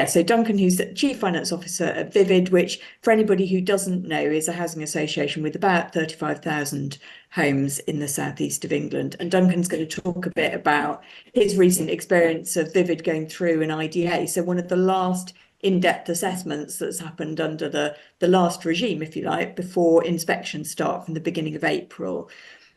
so Duncan, who's the Chief Finance Officer at Vivid, which for anybody who doesn't know is a housing association with about 35,000 homes in the southeast of England. And Duncan's going to talk a bit about his recent experience of Vivid going through an IDA. So one of the last in-depth assessments that's happened under the last regime, if you like, before inspections start from the beginning of April.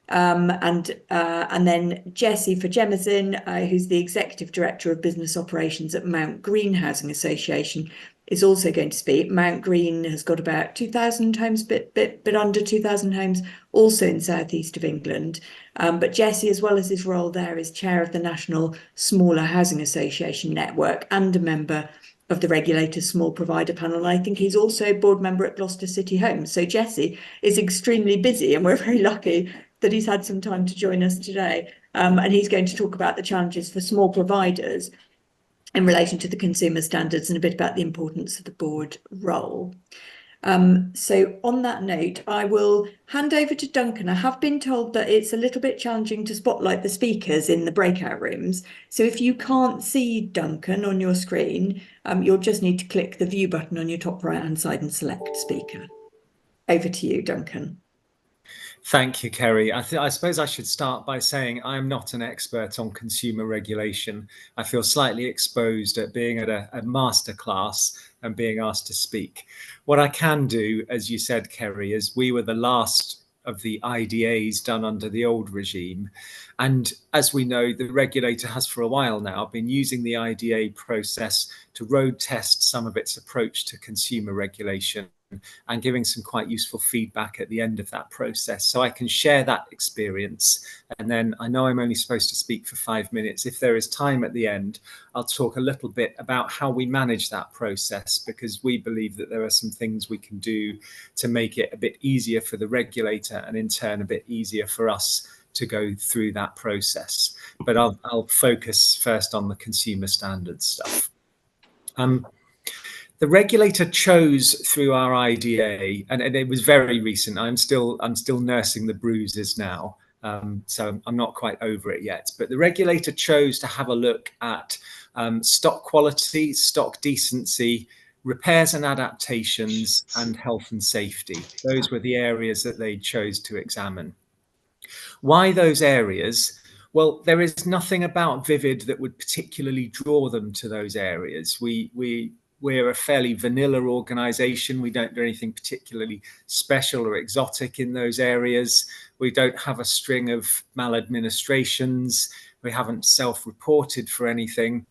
And then Ceri Fajemisin, who's the Executive Director of Business Operations at Mount Green Housing Association, is also going to speak. Mount Green has got about 2,000 homes, bit under 2,000 homes, also in southeast of England. But Ceri, as well as his role there, is chair of the National Smaller Housing Association Network and a member of the regulator's small provider panel. And I think he's also a board member at Gloucester City Homes. So Ceri is extremely busy, and we're very lucky that he's had some time to join us today. And he's going to talk about the challenges for small providers in relation to the consumer standards and a bit about the importance of the board role. So on that note, I will hand over to Duncan. I have been told that it's a little bit challenging to spotlight the speakers in the breakout rooms. So if you can't see Duncan on your screen, you'll just need to click the view button on your top right-hand side and select speaker. Over to you, Duncan. Thank you, Ceri. I suppose I should start by saying I'm not an expert on consumer regulation. I feel slightly exposed at being at a masterclass and being asked to speak. What I can do, as you said, Ceri, is we were the last of the IDAs done under the old regime. And as we know, the regulator has for a while now been using the IDA process to road test some of its approach to consumer regulation and giving some quite useful feedback at the end of that process. So I can share that experience. And then I know I'm only supposed to speak for 5 minutes. If there is time at the end, I'll talk a little bit about how we manage that process, because we believe that there are some things we can do to make it a bit easier for the regulator and in turn a bit easier for us to go through that process. But I'll focus first on the consumer standards stuff. The regulator chose through our IDA, and it was very recent. I'm still nursing the bruises now, so I'm not quite over it yet. But the regulator chose to have a look at stock quality, stock decency, repairs and adaptations, and health and safety. Those were the areas that they chose to examine. Why those areas? Well, there is nothing about Vivid that would particularly draw them to those areas. We're a fairly vanilla organisation. We don't do anything particularly special or exotic in those areas. We don't have a string of maladministrations. We haven't self-reported for anything.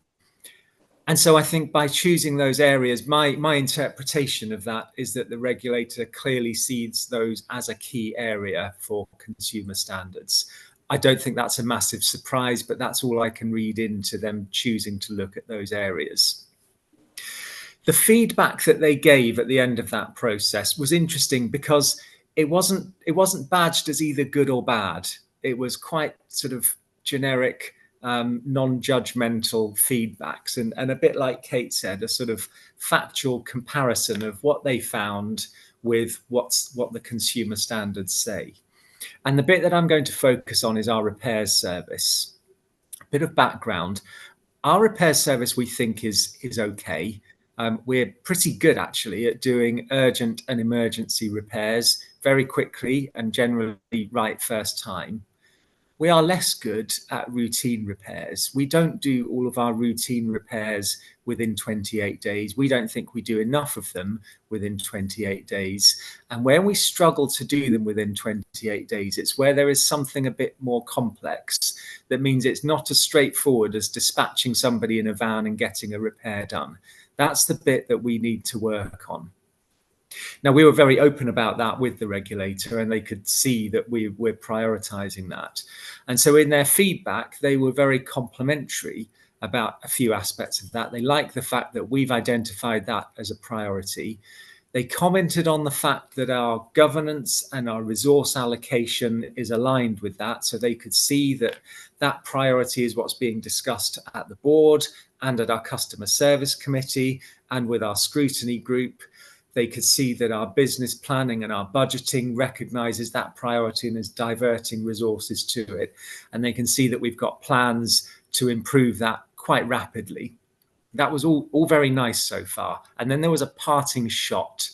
And so I think by choosing those areas, my interpretation of that is that the regulator clearly sees those as a key area for consumer standards. I don't think that's a massive surprise, but that's all I can read into them choosing to look at those areas. The feedback that they gave at the end of that process was interesting because it wasn't badged as either good or bad. It was quite sort of generic, non-judgmental feedbacks, and a bit like Kate said, a sort of factual comparison of what they found with what the consumer standards say. And the bit that I'm going to focus on is our repairs service. A bit of background. Our repairs service, we think, is okay. We're pretty good, actually, at doing urgent and emergency repairs very quickly and generally right first time. We are less good at routine repairs. We don't do all of our routine repairs within 28 days. We don't think we do enough of them within 28 days. And when we struggle to do them within 28 days, it's where there is something a bit more complex. That means it's not as straightforward as dispatching somebody in a van and getting a repair done. That's the bit that we need to work on. Now, we were very open about that with the regulator, and they could see that we're prioritising that. And so in their feedback, they were very complimentary about a few aspects of that. They like the fact that we've identified that as a priority. They commented on the fact that our governance and our resource allocation is aligned with that. So they could see that that priority is what's being discussed at the board and at our customer service committee and with our scrutiny group. They could see that our business planning and our budgeting recognises that priority and is diverting resources to it. And they can see that we've got plans to improve that quite rapidly. That was all very nice so far. And then there was a parting shot.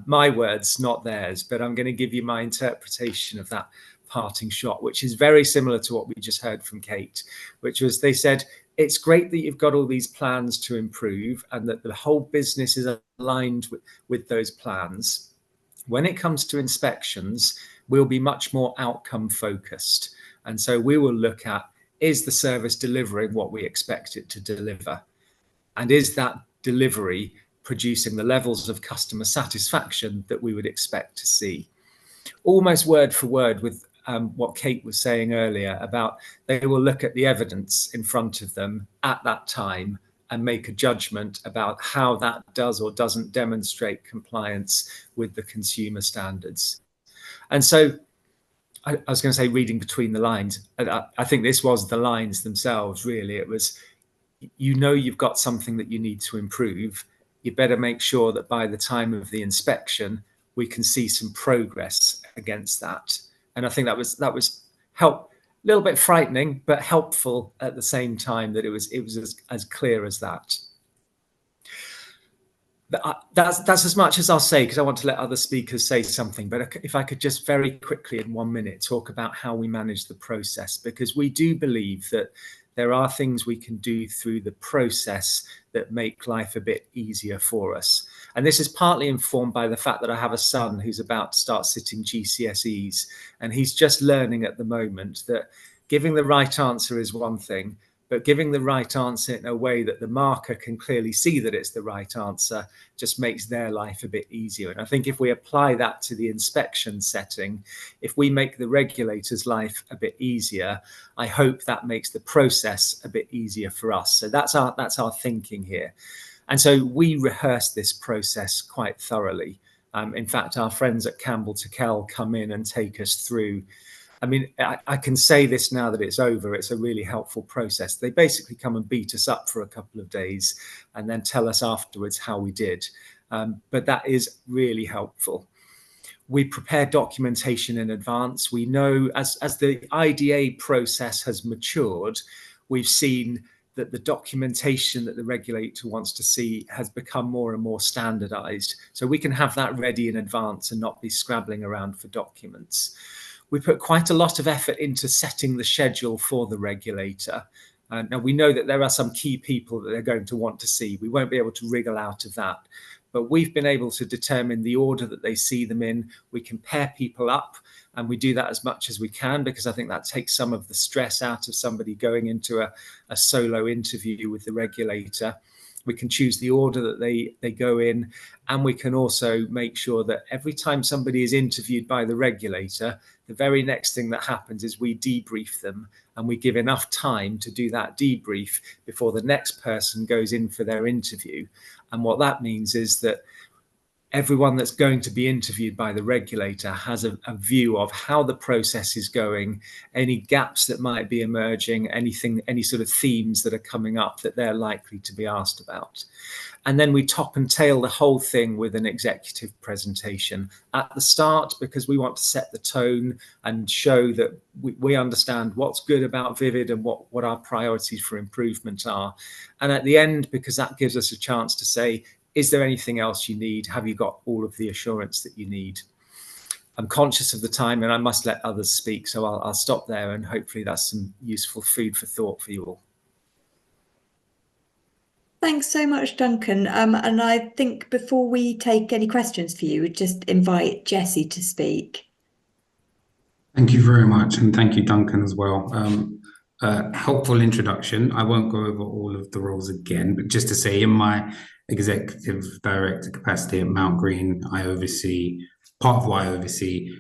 My words, not theirs, but I'm going to give you my interpretation of that parting shot, which is very similar to what we just heard from Kate, which was they said, it's great that you've got all these plans to improve and that the whole business is aligned with those plans. When it comes to inspections, we'll be much more outcome focused. And so we will look at, is the service delivering what we expect it to deliver? And is that delivery producing the levels of customer satisfaction that we would expect to see? Almost word for word with what Kate was saying earlier about they will look at the evidence in front of them at that time and make a judgment about how that does or doesn't demonstrate compliance with the consumer standards. And so I was going to say reading between the lines. I think this was the lines themselves, really. It was, you know, you've got something that you need to improve. You better make sure that by the time of the inspection, we can see some progress against that. And I think that was a little bit frightening, but helpful at the same time, that it was as clear as that. That's as much as I'll say, because I want to let other speakers say something. But if I could just very quickly in 1 minute talk about how we manage the process, because we do believe that there are things we can do through the process that make life a bit easier for us. And this is partly informed by the fact that I have a son who's about to start sitting GCSEs, and he's just learning at the moment that giving the right answer is one thing, but giving the right answer in a way that the marker can clearly see that it's the right answer just makes their life a bit easier. And I think if we apply that to the inspection setting, if we make the regulator's life a bit easier, I hope that makes the process a bit easier for us. So that's our thinking here. And so we rehearse this process quite thoroughly. In fact, our friends at Campbell Tickell come in and take us through. I mean, I can say this now that it's over. It's a really helpful process. They basically come and beat us up for a couple of days and then tell us afterwards how we did. But that is really helpful. We prepare documentation in advance. We know as the IDA process has matured, we've seen that the documentation that the regulator wants to see has become more and more standardized. So we can have that ready in advance and not be scrabbling around for documents. We put quite a lot of effort into setting the schedule for the regulator. Now, we know that there are some key people that they're going to want to see. We won't be able to wriggle out of that. But we've been able to determine the order that they see them in. We can pair people up, and we do that as much as we can, because I think that takes some of the stress out of somebody going into a solo interview with the regulator. We can choose the order that they go in, and we can also make sure that every time somebody is interviewed by the regulator, the very next thing that happens is we debrief them, and we give enough time to do that debrief before the next person goes in for their interview. And what that means is that everyone that's going to be interviewed by the regulator has a view of how the process is going, any gaps that might be emerging, any sort of themes that are coming up that they're likely to be asked about. And then we top and tail the whole thing with an executive presentation at the start, because we want to set the tone and show that we understand what's good about Vivid and what our priorities for improvement are. And at the end, because that gives us a chance to say, is there anything else you need? Have you got all of the assurance that you need? I'm conscious of the time and I must let others speak, so I'll stop there, and hopefully that's some useful food for thought for you all. Thanks so much, Duncan. And I think before we take any questions for you, we'd just invite Jessie to speak. Thank you very much, and thank you, Duncan, as well. Helpful introduction. I won't go over all of the roles again, but just to say, in my executive director capacity at Mount Green, part of what I oversee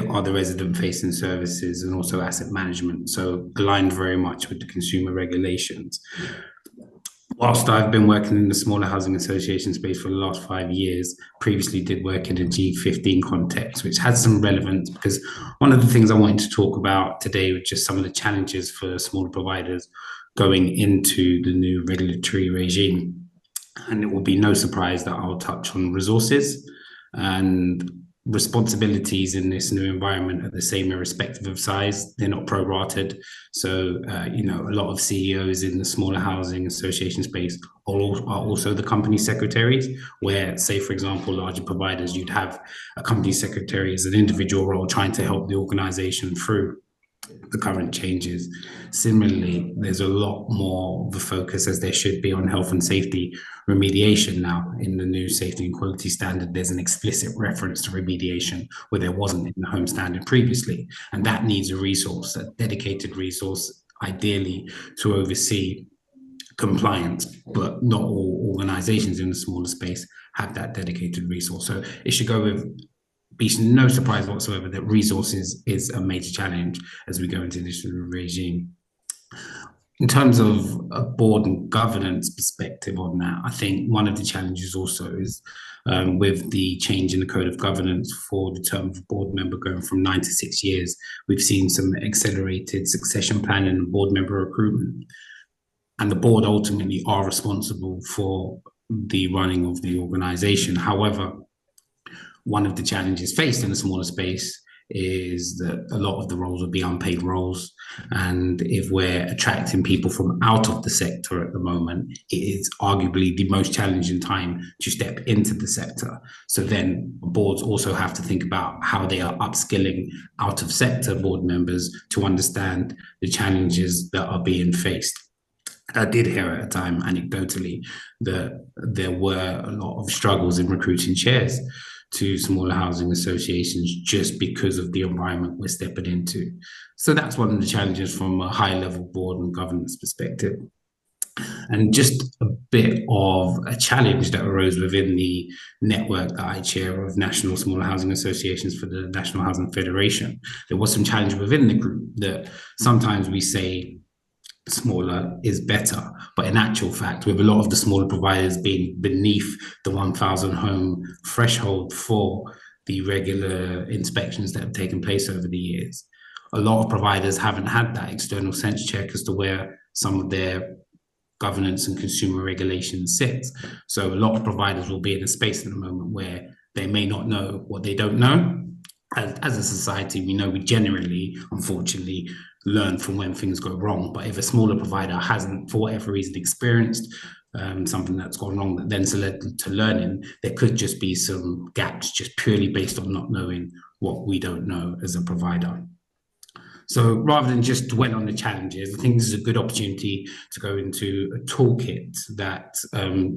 are the resident facing services and also asset management, so aligned very much with the consumer regulations. Whilst I've been working in the smaller housing association space for the last 5 years, previously did work in a G15 context, which has some relevance, because one of the things I wanted to talk about today was just some of the challenges for smaller providers going into the new regulatory regime. And it will be no surprise that I'll touch on resources and responsibilities in this new environment are the same irrespective of size. They're not prorated. So, a lot of CEOs in the smaller housing association space are also the company secretaries, where, say, for example, larger providers, you'd have a company secretary as an individual role trying to help the organization through the current changes. Similarly, there's a lot more of a focus, as there should be, on health and safety remediation now. In the new safety and quality standard, there's an explicit reference to remediation where there wasn't in the home standard previously. And that needs a resource, a dedicated resource, ideally to oversee compliance, but not all organizations in the smaller space have that dedicated resource. So it should go with be no surprise whatsoever that resources is a major challenge as we go into this regime. In terms of a board and governance perspective on that, I think one of the challenges also is with the change in the code of governance for the term of a board member going from 9 to 6 years, we've seen some accelerated succession planning and board member recruitment. And the board ultimately are responsible for the running of the organization. However, one of the challenges faced in a smaller space is that a lot of the roles will be unpaid roles. And if we're attracting people from out of the sector at the moment, it is arguably the most challenging time to step into the sector. So then boards also have to think about how they are upskilling out of sector board members to understand the challenges that are being faced. I did hear at a time, anecdotally, that there were a lot of struggles in recruiting chairs to smaller housing associations just because of the environment we're stepping into. So that's one of the challenges from a high level board and governance perspective. And just a bit of a challenge that arose within the network that I chair of national smaller housing associations for the National Housing Federation. There was some challenge within the group that sometimes we say smaller is better, but in actual fact, with a lot of the smaller providers being beneath the 1,000 home threshold for the regular inspections that have taken place over the years, a lot of providers haven't had that external sense check as to where some of their governance and consumer regulations sits. So a lot of providers will be in a space at the moment where they may not know what they don't know. As a society, we know we generally, unfortunately, learn from when things go wrong. But if a smaller provider hasn't, for whatever reason, experienced something that's gone wrong that then led to learning, there could just be some gaps just purely based on not knowing what we don't know as a provider. So rather than just dwell on the challenges, I think this is a good opportunity to go into a toolkit that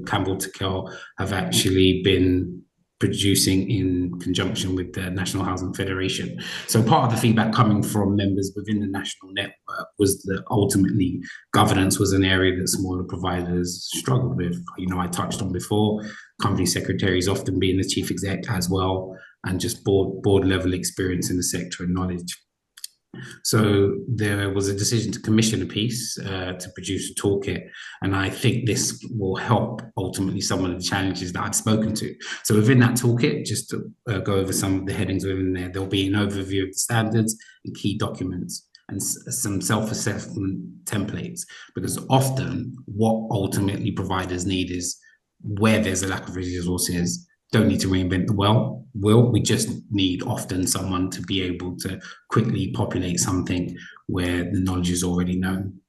Campbell Tickell have actually been producing in conjunction with the National Housing Federation. So part of the feedback coming from members within the national network was that ultimately governance was an area that smaller providers struggled with. I touched on before, company secretaries often being the chief exec as well, and just board level experience in the sector and knowledge. So there was a decision to commission a piece to produce a toolkit, and I think this will help ultimately some of the challenges that I've spoken to. So within that toolkit, just to go over some of the headings within there, there'll be an overview of the standards and key documents and some self-assessment templates, because often what ultimately providers need is, where there's a lack of resources, don't need to reinvent the wheel. We just need often someone to be able to quickly populate something where the knowledge is already known.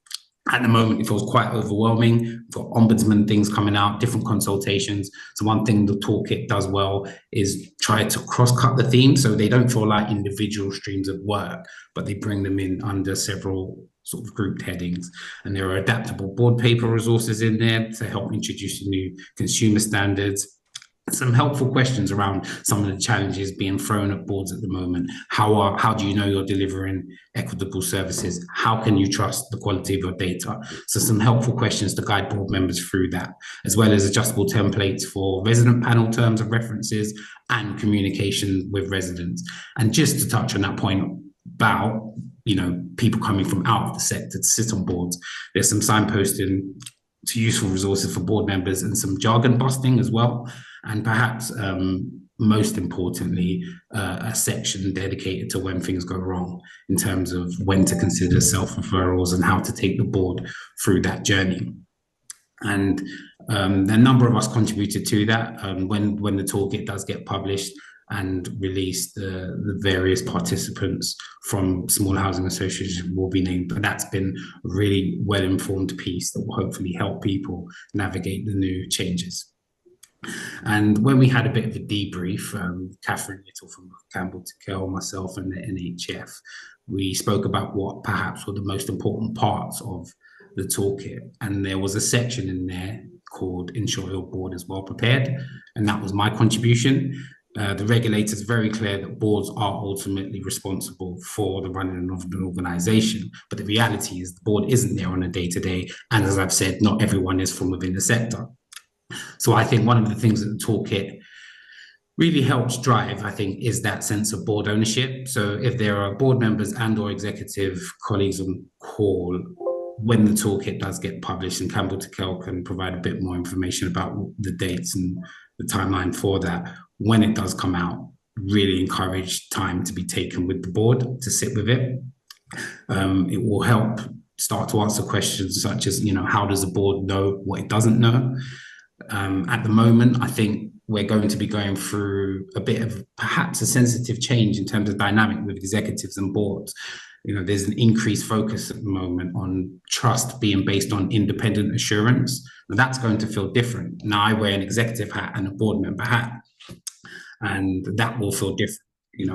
At the moment, it feels quite overwhelming for ombudsman things coming out, different consultations. So one thing the toolkit does well is try to cross-cut the themes so they don't feel like individual streams of work, but they bring them in under several sort of grouped headings. And there are adaptable board paper resources in there to help introduce new consumer standards. Some helpful questions around some of the challenges being thrown at boards at the moment. How do you know you're delivering equitable services? How can you trust the quality of your data? So some helpful questions to guide board members through that, as well as adjustable templates for resident panel terms of references and communication with residents. And just to touch on that point about, people coming from out of the sector to sit on boards, there's some signposting to useful resources for board members and some jargon busting as well. And perhaps most importantly, a section dedicated to when things go wrong in terms of when to consider self-referrals and how to take the board through that journey. And a number of us contributed to that. When the toolkit does get published, and release the various participants from small housing associations will be named. But that's been a really well-informed piece that will hopefully help people navigate the new changes. And when we had a bit of a debrief, Catherine Little from Campbell, Tickell, myself and the NHF, we spoke about what perhaps were the most important parts of the toolkit. And there was a section in there called Ensure Your Board is Well Prepared. And that was my contribution. The regulator is very clear that boards are ultimately responsible for the running of an organisation. But the reality is the board isn't there on a day-to-day. And as I've said, not everyone is from within the sector. So I think one of the things that the toolkit really helps drive, I think, is that sense of board ownership. So if there are board members and or executive colleagues on call, when the toolkit does get published, and Campbell Tickell can provide a bit more information about the dates and the timeline for that, when it does come out, really encourage time to be taken with the board to sit with it. It will help start to answer questions such as, how does the board know what it doesn't know? At the moment, I think we're going to be going through a bit of perhaps a sensitive change in terms of dynamic with executives and boards. There's an increased focus at the moment on trust being based on independent assurance. And that's going to feel different. Now I wear an executive hat and a board member hat, and that will feel different.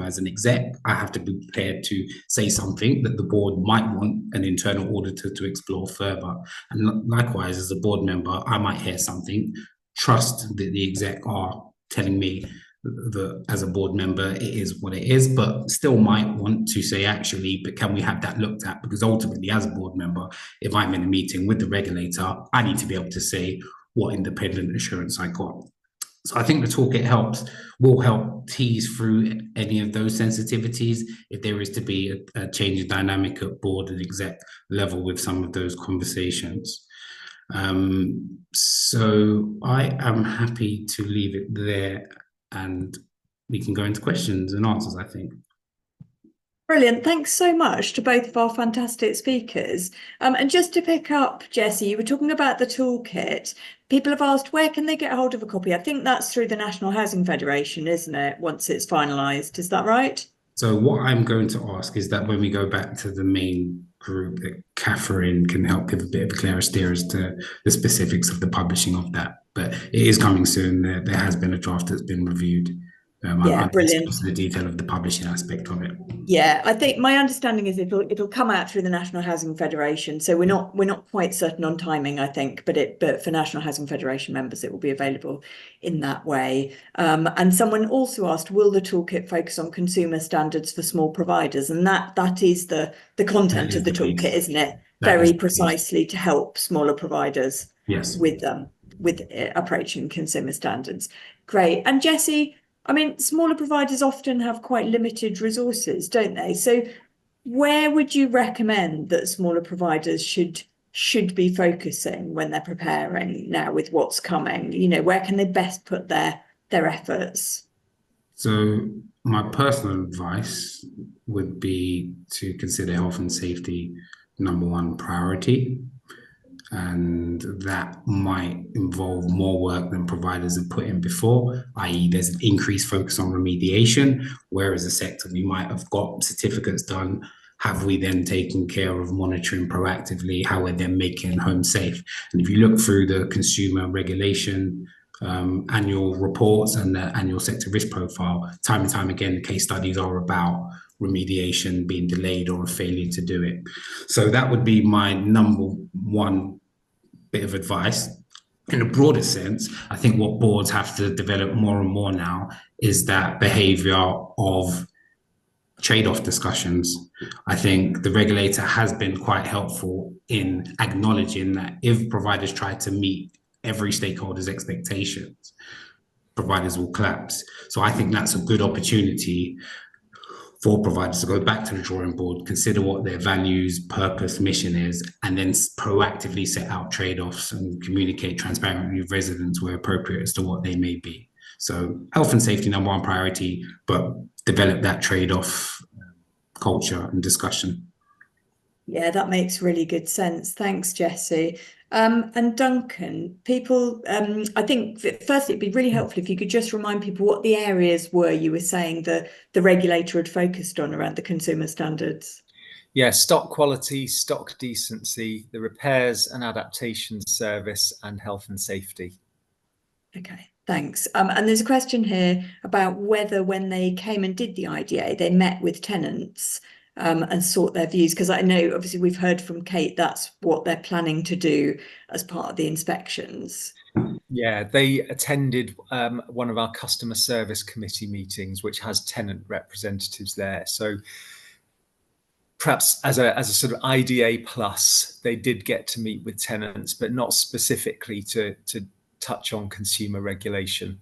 As an exec, I have to be prepared to say something that the board might want an internal auditor to explore further. And likewise, as a board member, I might hear something, trust that the exec are telling me that as a board member, it is what it is, but still might want to say, actually, but can we have that looked at? Because ultimately, as a board member, if I'm in a meeting with the regulator, I need to be able to say what independent assurance I got. So I think the toolkit will help tease through any of those sensitivities if there is to be a change in dynamic at board and exec level with some of those conversations. So I am happy to leave it there and we can go into questions and answers, I think. Brilliant. Thanks so much to both of our fantastic speakers. And just to pick up, Jessie, you were talking about the toolkit. People have asked, where can they get hold of a copy? I think that's through the National Housing Federation, isn't it? Once it's finalised, is that right? So what I'm going to ask is that when we go back to the main group, that Catherine can help give a bit of a clearer steer as to the specifics of the publishing of that. But it is coming soon. There has been a draft that's been reviewed. Yeah, brilliant. The detail of the publishing aspect of it. Yeah, I think my understanding is it'll come out through the National Housing Federation. So we're not quite certain on timing, I think, but for National Housing Federation members, it will be available in that way. And someone also asked, will the toolkit focus on consumer standards for small providers? And that is the content of the toolkit, isn't it? Very precisely to help smaller providers. Yes. With approaching consumer standards. Great. And Jessie, I mean, smaller providers often have quite limited resources, don't they? So where would you recommend that smaller providers should be focusing when they're preparing now with what's coming? Where can they best put their efforts? So my personal advice would be to consider health and safety #1 priority. And that might involve more work than providers have put in before, i.e. there's an increased focus on remediation, whereas a sector we might have got certificates done. Have we then taken care of monitoring proactively how we're then making homes safe? And if you look through the consumer regulation annual reports and the annual sector risk profile, time and time again, the case studies are about remediation being delayed or a failure to do it. So that would be my #1 bit of advice. In a broader sense, I think what boards have to develop more and more now is that behavior of trade-off discussions. I think the regulator has been quite helpful in acknowledging that if providers try to meet every stakeholder's expectations, providers will collapse. So I think that's a good opportunity for providers to go back to the drawing board, consider what their values, purpose, mission is, and then proactively set out trade-offs and communicate transparently with residents where appropriate as to what they may be. So health and safety #1 priority, but develop that trade-off culture and discussion. Yeah, that makes really good sense. Thanks, Jessie. And Duncan, people, I think firstly, it'd be really helpful if you could just remind people what the areas were you were saying the regulator had focused on around the consumer standards. Yeah, stock quality, stock decency, the repairs and adaptation service, and health and safety. Okay, thanks. And there's a question here about whether when they came and did the IDA, they met with tenants and sought their views, because I know obviously we've heard from Kate that's what they're planning to do as part of the inspections. Yeah, they attended one of our customer service committee meetings, which has tenant representatives there. So perhaps as a sort of IDA plus, they did get to meet with tenants, but not specifically to touch on consumer regulation.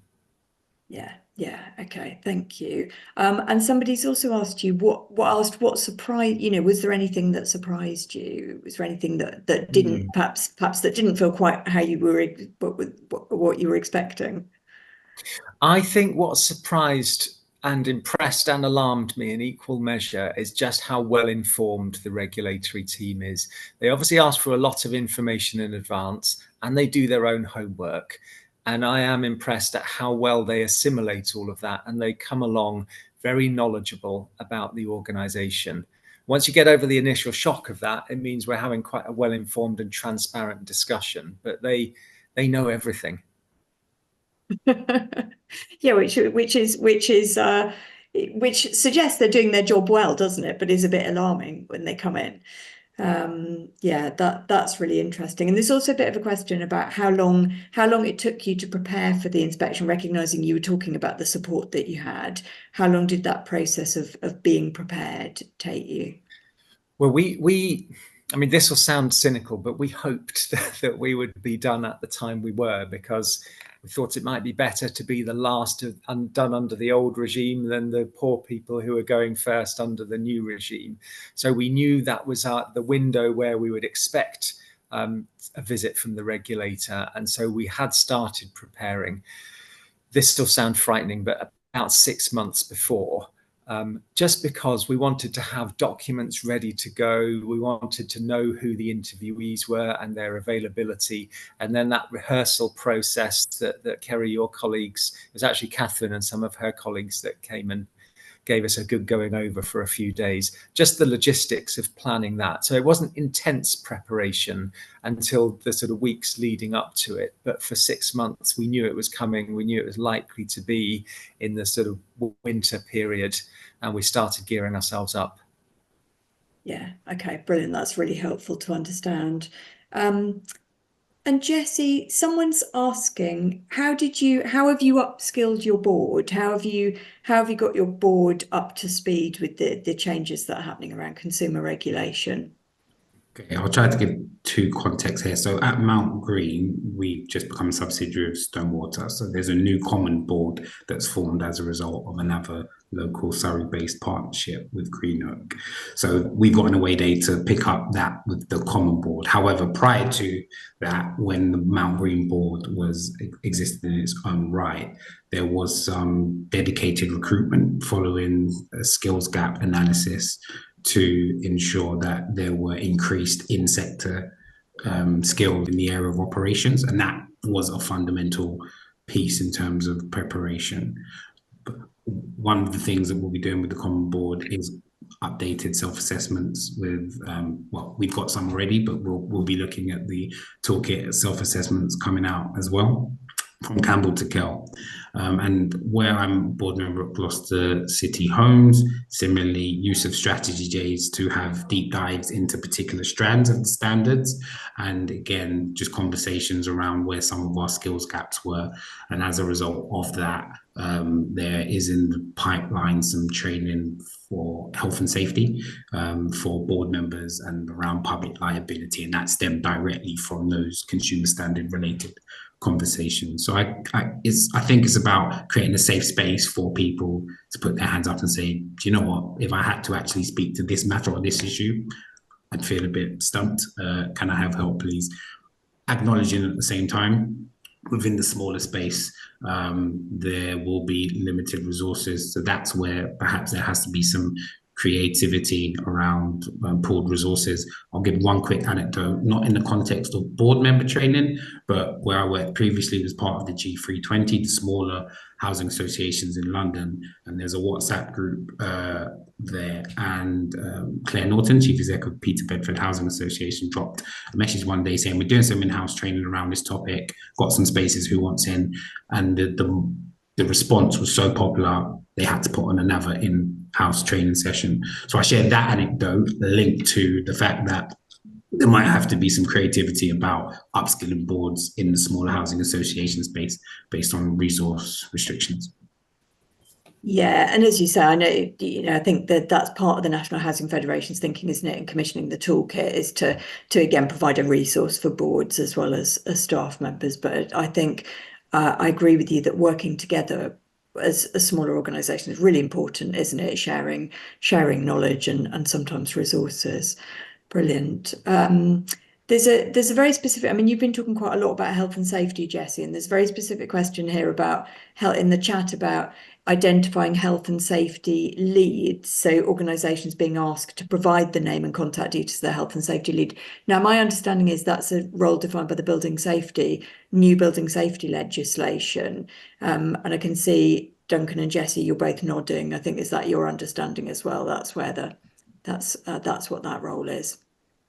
Yeah, okay, thank you. And somebody's also asked you what surprised, was there anything that surprised you? Was there anything that didn't perhaps that didn't feel quite how you were what you were expecting? I think what surprised and impressed and alarmed me in equal measure is just how well informed the regulatory team is. They obviously ask for a lot of information in advance and they do their own homework. And I am impressed at how well they assimilate all of that and they come along very knowledgeable about the organisation. Once you get over the initial shock of that, it means we're having quite a well-informed and transparent discussion, but they know everything. Yeah, which suggests they're doing their job well, doesn't it? But is a bit alarming when they come in. Yeah, that's really interesting. And there's also a bit of a question about how long it took you to prepare for the inspection, recognizing you were talking about the support that you had. How long did that process of being prepared take you? Well, I mean, this will sound cynical, but we hoped that we would be done at the time we were, because we thought it might be better to be the last done under the old regime than the poor people who are going first under the new regime. So we knew that was the window where we would expect a visit from the regulator. And so we had started preparing. This will sound frightening, but about 6 months before. Just because we wanted to have documents ready to go. We wanted to know who the interviewees were and their availability. And then that rehearsal process that Ceri, your colleagues, it was actually Catherine and some of her colleagues that came and gave us a good going over for a few days, just the logistics of planning that. So it wasn't intense preparation until the sort of weeks leading up to it. But for 6 months, we knew it was coming. We knew it was likely to be in the sort of winter period. And we started gearing ourselves up. Yeah, okay, brilliant. That's really helpful to understand. And Jessie, someone's asking, how have you upskilled your board? How have you got your board up to speed with the changes that are happening around consumer regulation? Okay, I'll try to give two contexts here. So at Mount Green, we've just become a subsidiary of Stonewater. So there's a new common board that's formed as a result of another local Surrey-based partnership with Green Oak. So we've got an away day to pick up that with the common board. However, prior to that, when the Mount Green board was existing in its own right, there was some dedicated recruitment following a skills gap analysis to ensure that there were increased in-sector skills in the area of operations. And that was a fundamental piece in terms of preparation. But one of the things that we'll be doing with the Common Board is updated self-assessments with, well, we've got some already, but we'll be looking at the toolkit self-assessments coming out as well from Campbell Tickell. And where I'm board member at Gloucester City Homes, similarly, use of strategy days to have deep dives into particular strands of the standards. And again, just conversations around where some of our skills gaps were. And as a result of that, there is in the pipeline some training for health and safety for board members and around public liability. And that stemmed directly from those consumer standard related conversations. So I think it's about creating a safe space for people to put their hands up and say, do you know what, if I had to actually speak to this matter or this issue, I'd feel a bit stumped. Can I have help, please? Acknowledging at the same time, within the smaller space, there will be limited resources. So that's where perhaps there has to be some creativity around pooled resources. I'll give one quick anecdote, not in the context of board member training, but where I worked previously was part of the G320, the smaller housing associations in London, and there's a WhatsApp group there, and Claire Norton, Chief Executive of Peter Bedford Housing Association, dropped a message one day saying, we're doing some in-house training around this topic, got some spaces, who wants in? And the response was so popular, they had to put on another in-house training session. So I shared that anecdote linked to the fact that there might have to be some creativity about upskilling boards in the smaller housing association space based on resource restrictions. Yeah, and as you say, I know, I think that that's part of the National Housing Federation's thinking, isn't it, in commissioning the toolkit, is to again provide a resource for boards as well as staff members. But I think I agree with you that working together as a smaller organisation is really important, isn't it? Sharing knowledge and sometimes resources. Brilliant. There's a very specific, I mean, you've been talking quite a lot about health and safety, Jessie, and there's a very specific question here about health in the chat about identifying health and safety leads. So organisations being asked to provide the name and contact details of their health and safety lead. Now, my understanding is that's a role defined by the new building safety legislation. And I can see Duncan and Jessie, you're both nodding. I think, is that your understanding as well? That's where that's what that role is.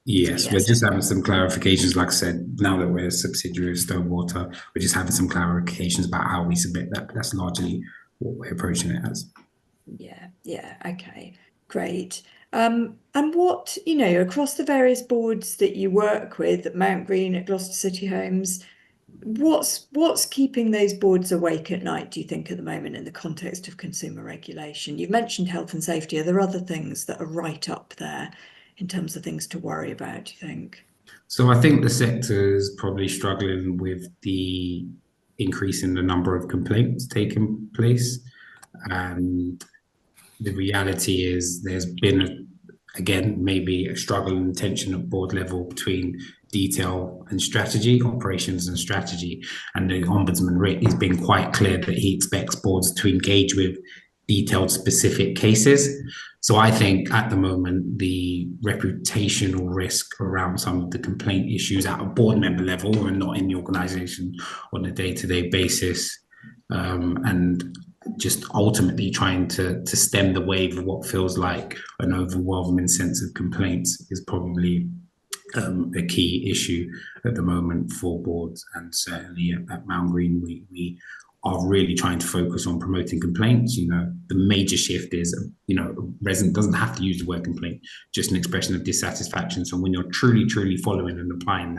Yes, we're just having some clarifications. Like I said, now that we're a subsidiary of Stonewater, we're just having some clarifications about how we submit that. But that's largely what we're approaching it as. Yeah, okay, great. And what, across the various boards that you work with at Mount Green, at Gloucester City Homes, what's keeping those boards awake at night, do you think, at the moment in the context of consumer regulation? You've mentioned health and safety. Are there other things that are right up there in terms of things to worry about, do you think? So I think the sector is probably struggling with the increase in the number of complaints taking place. And the reality is there's been, again, maybe a struggle and tension at board level between detail and strategy, operations and strategy. And the Ombudsman has been quite clear that he expects boards to engage with detailed specific cases. So I think at the moment, the reputational risk around some of the complaint issues at a board member level and not in the organisation on a day-to-day basis, and just ultimately trying to stem the wave of what feels like an overwhelming sense of complaints is probably a key issue at the moment for boards. And certainly at Mount Green, we are really trying to focus on promoting complaints. The major shift is, a resident doesn't have to use the word complaint, just an expression of dissatisfaction. So when you're truly following and applying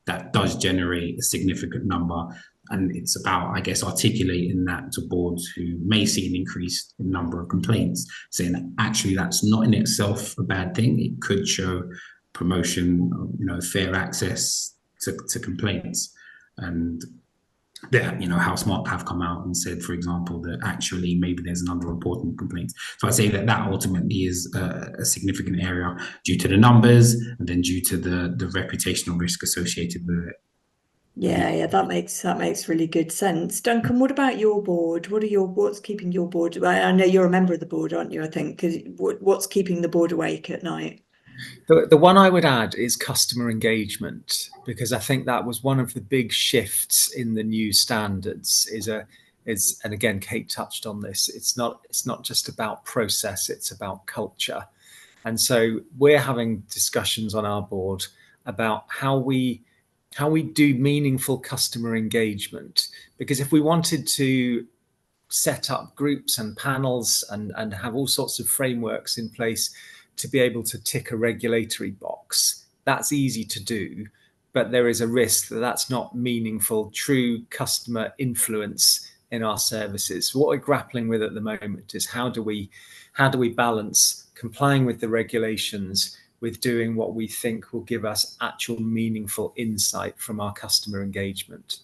that does generate a significant number. And it's about, I guess, articulating that to boards who may see an increase in number of complaints, saying that actually that's not in itself a bad thing. It could show promotion, fair access to complaints. And that, HouseMark have come out and said, for example, that actually maybe there's an underreporting complaints. So I say that ultimately is a significant area due to the numbers and then due to the reputational risk associated with it. Yeah, that makes really good sense. Duncan, what about your board? What's keeping your board? I know you're a member of the board, aren't you? I think. What's keeping the board awake at night? The one I would add is customer engagement, because I think that was one of the big shifts in the new standards. And again, Kate touched on this. It's not just about process; it's about culture. And so we're having discussions on our board about how we do meaningful customer engagement. Because if we wanted to set up groups and panels and have all sorts of frameworks in place to be able to tick a regulatory box, that's easy to do, but there is a risk that that's not meaningful, true customer influence in our services. So what we're grappling with at the moment is how do we balance complying with the regulations with doing what we think will give us actual meaningful insight from our customer engagement.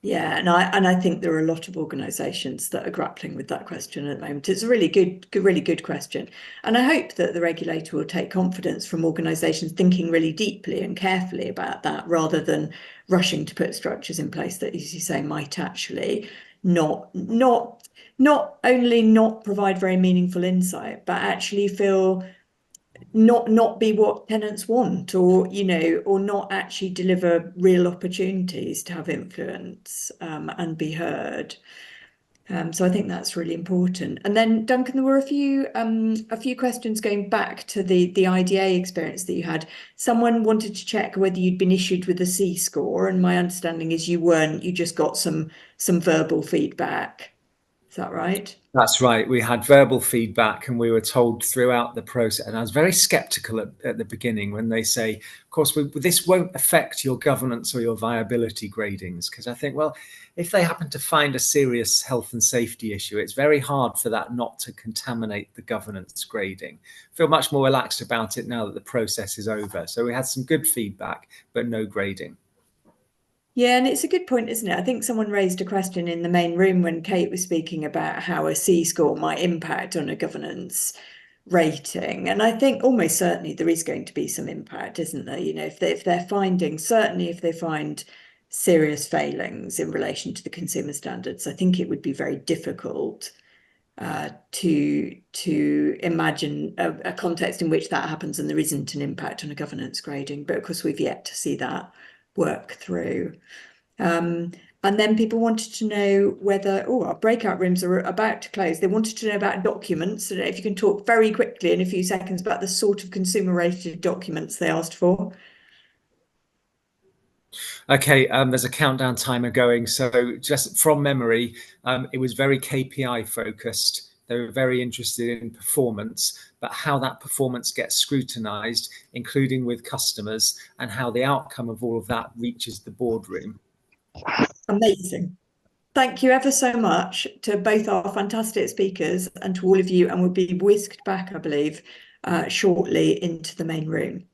Yeah, and I think there are a lot of organisations that are grappling with that question at the moment. It's a really good question. And I hope that the regulator will take confidence from organisations thinking really deeply and carefully about that, rather than rushing to put structures in place that, as you say, might actually not only not provide very meaningful insight, but actually feel not be what tenants want, or or not actually deliver real opportunities to have influence and be heard. So I think that's really important. And then, Duncan, there were a few questions going back to the IDA experience that you had. Someone wanted to check whether you'd been issued with a C score, and my understanding is you weren't. You just got some verbal feedback. Is that right? That's right. We had verbal feedback, and we were told throughout the process, and I was very skeptical at the beginning when they say, of course, this won't affect your governance or your viability gradings, because I think, well, if they happen to find a serious health and safety issue, it's very hard for that not to contaminate the governance grading. I feel much more relaxed about it now that the process is over. So we had some good feedback, but no grading. Yeah, and it's a good point, isn't it? I think someone raised a question in the main room when Kate was speaking about how a C score might impact on a governance rating. And I think almost certainly there is going to be some impact, isn't there? If they're finding, certainly if they find serious failings in relation to the consumer standards, I think it would be very difficult to imagine a context in which that happens and there isn't an impact on a governance grading. But of course, we've yet to see that work through. And then people wanted to know whether, our breakout rooms are about to close. They wanted to know about documents. And if you can talk very quickly in a few seconds about the sort of consumer-rated documents they asked for. Okay, there's a countdown timer going. So just from memory, it was very KPI focused. They were very interested in performance, but how that performance gets scrutinized, including with customers, and how the outcome of all of that reaches the boardroom. Amazing. Thank you ever so much to both our fantastic speakers and to all of you. And we'll be whisked back, I believe, shortly into the main room.